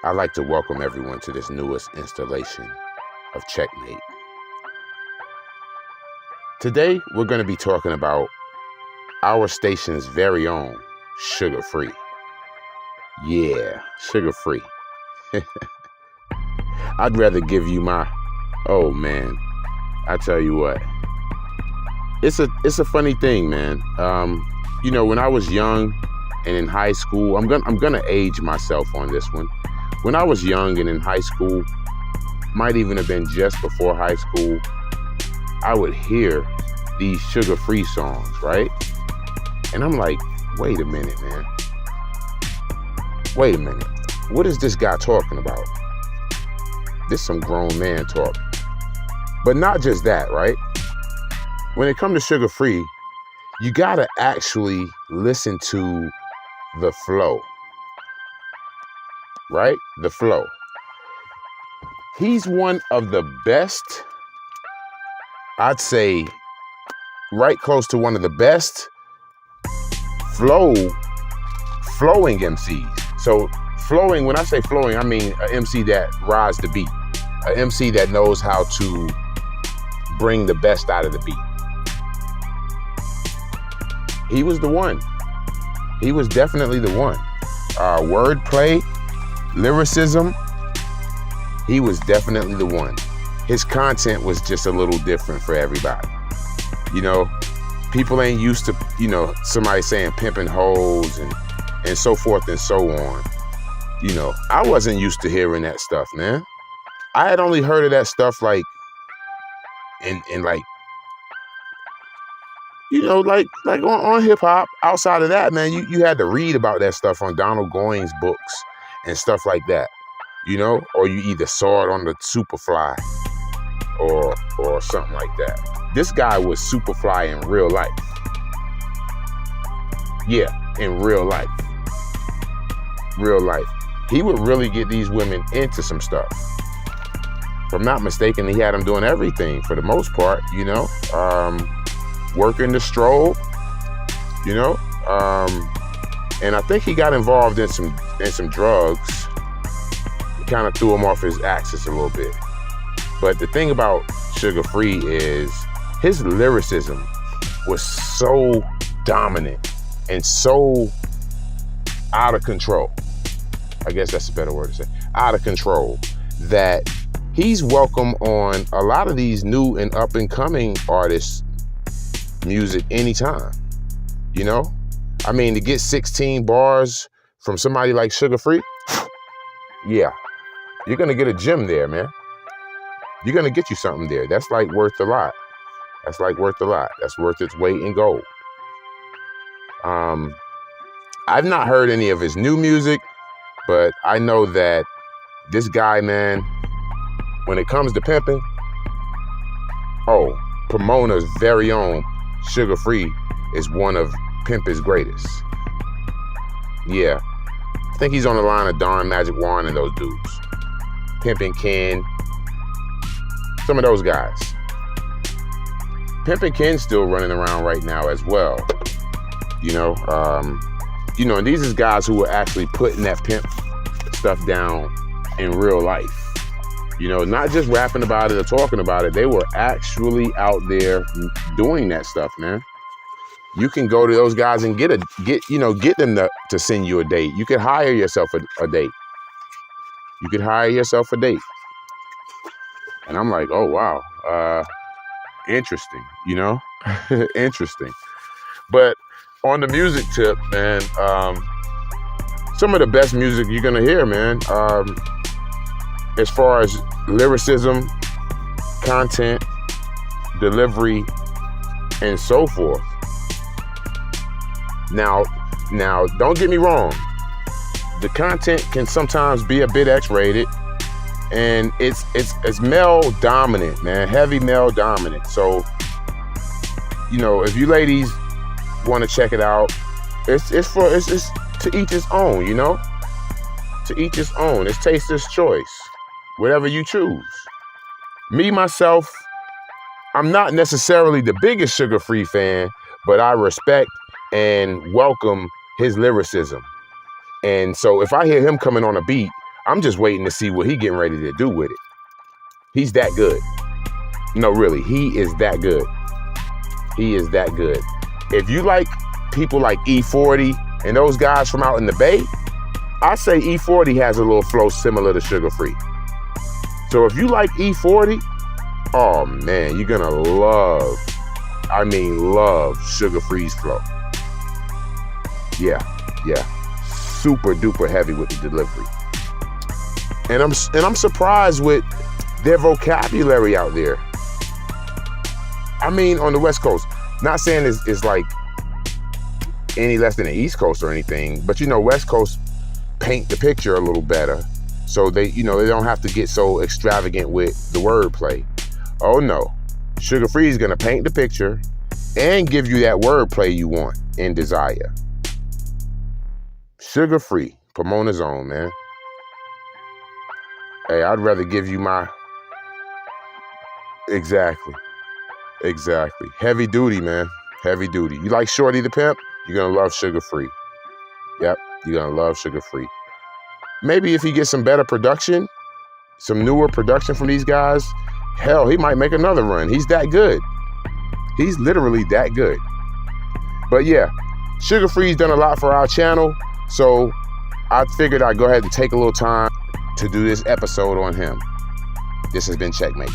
I'd like to welcome everyone to this newest installation of Checkmate. Today, we're going to be talking about our station's very own Sugar Free. Yeah, Sugar Free. I'd rather give you my, oh man, I tell you what, it's a funny thing, man. When I was young and in high school, I'm gonna age myself on this one. When I was young and in high school, might even have been just before high school, I would hear these Sugar Free songs, right? And I'm like, wait a minute, man. Wait a minute. What is this guy talking about? This some grown man talk. But not just that, right? When it comes to Sugar Free, you gotta actually listen to the flow, right? The flow. He's one of the best, I'd say, right close to one of the best flowing MCs. So flowing, when I say flowing, I mean an MC that rides the beat, an MC that knows how to bring the best out of the beat. He was the one. He was definitely the one. Wordplay, lyricism, he was definitely the one. His content was just a little different for everybody. You know, people ain't used to, somebody saying pimping hoes and so forth and so on. You know, I wasn't used to hearing that stuff, man. I had only heard of that stuff like in like, on hip hop. Outside of that, man, you had to read about that stuff on Donald Goines books and stuff like that, or you either saw it on the Superfly or something like that. This guy was Superfly in real life. Yeah, in real life. Real life. He would really get these women into some stuff. If I'm not mistaken, he had them doing everything for the most part, working the stroll, and I think he got involved in some drugs. It kind of threw him off his axis a little bit. But the thing about Sugar Free is his lyricism was so dominant and so out of control. I guess that's a better word to say. Out of control, that he's welcome on a lot of these new and up and coming artists' music anytime. I mean, to get 16 bars from somebody like Sugar Free, yeah, you're gonna get a gem there, man. You're gonna get you something there. That's like worth a lot. That's worth its weight in gold. I've not heard any of his new music, but I know that this guy, man, when it comes to pimping, Pomona's very own Sugar Free is one of Pimp's greatest. Yeah, I think he's on the line of Don Magic Juan and those dudes. Pimpin' Ken, some of those guys. Pimpin' Ken's still running around right now as well. And these is guys who were actually putting that pimp stuff down in real life. Not just rapping about it or talking about it. They were actually out there doing that stuff, man. You can go to those guys and get them to send you a date. You could hire yourself a date. And I'm like, oh, wow. Interesting, interesting. But on the music tip, man, some of the best music you're going to hear, man, as far as lyricism, content, delivery, and so forth. Now, don't get me wrong. The content can sometimes be a bit X-rated, and it's male dominant, man, heavy male dominant. So, if you ladies want to check it out, it's to each his own, to each his own. It's taster's choice, whatever you choose. Me, myself, I'm not necessarily the biggest Sugar Free fan, but I respect and welcome his lyricism. And so if I hear him coming on a beat, I'm just waiting to see what he getting ready to do with it. He's that good. No, really, he is that good. He is that good. If you like people like E40 and those guys from out in the Bay, I say E40 has a little flow similar to Sugar Free. So if you like E40, oh man, you're gonna love Sugar Free's flow. Yeah. Super duper heavy with the delivery. And I'm surprised with their vocabulary out there. I mean, on the West Coast, not saying it's like any less than the East Coast or anything, but West Coast paint the picture a little better. So they don't have to get so extravagant with the wordplay. Oh no, Sugar Free is gonna paint the picture and give you that wordplay you want and desire. Sugar Free, Pomona's own, man. Hey, I'd rather give you my... Exactly. Heavy duty, man. Heavy duty. You like Shorty the Pimp? You're gonna love Sugar Free. Yep, you're gonna love Sugar Free. Maybe if he gets some better production, some newer production from these guys, hell, he might make another run. He's that good. He's literally that good. But yeah, Sugar Free's done a lot for our channel, so I figured I'd go ahead and take a little time to do this episode on him. This has been Checkmate.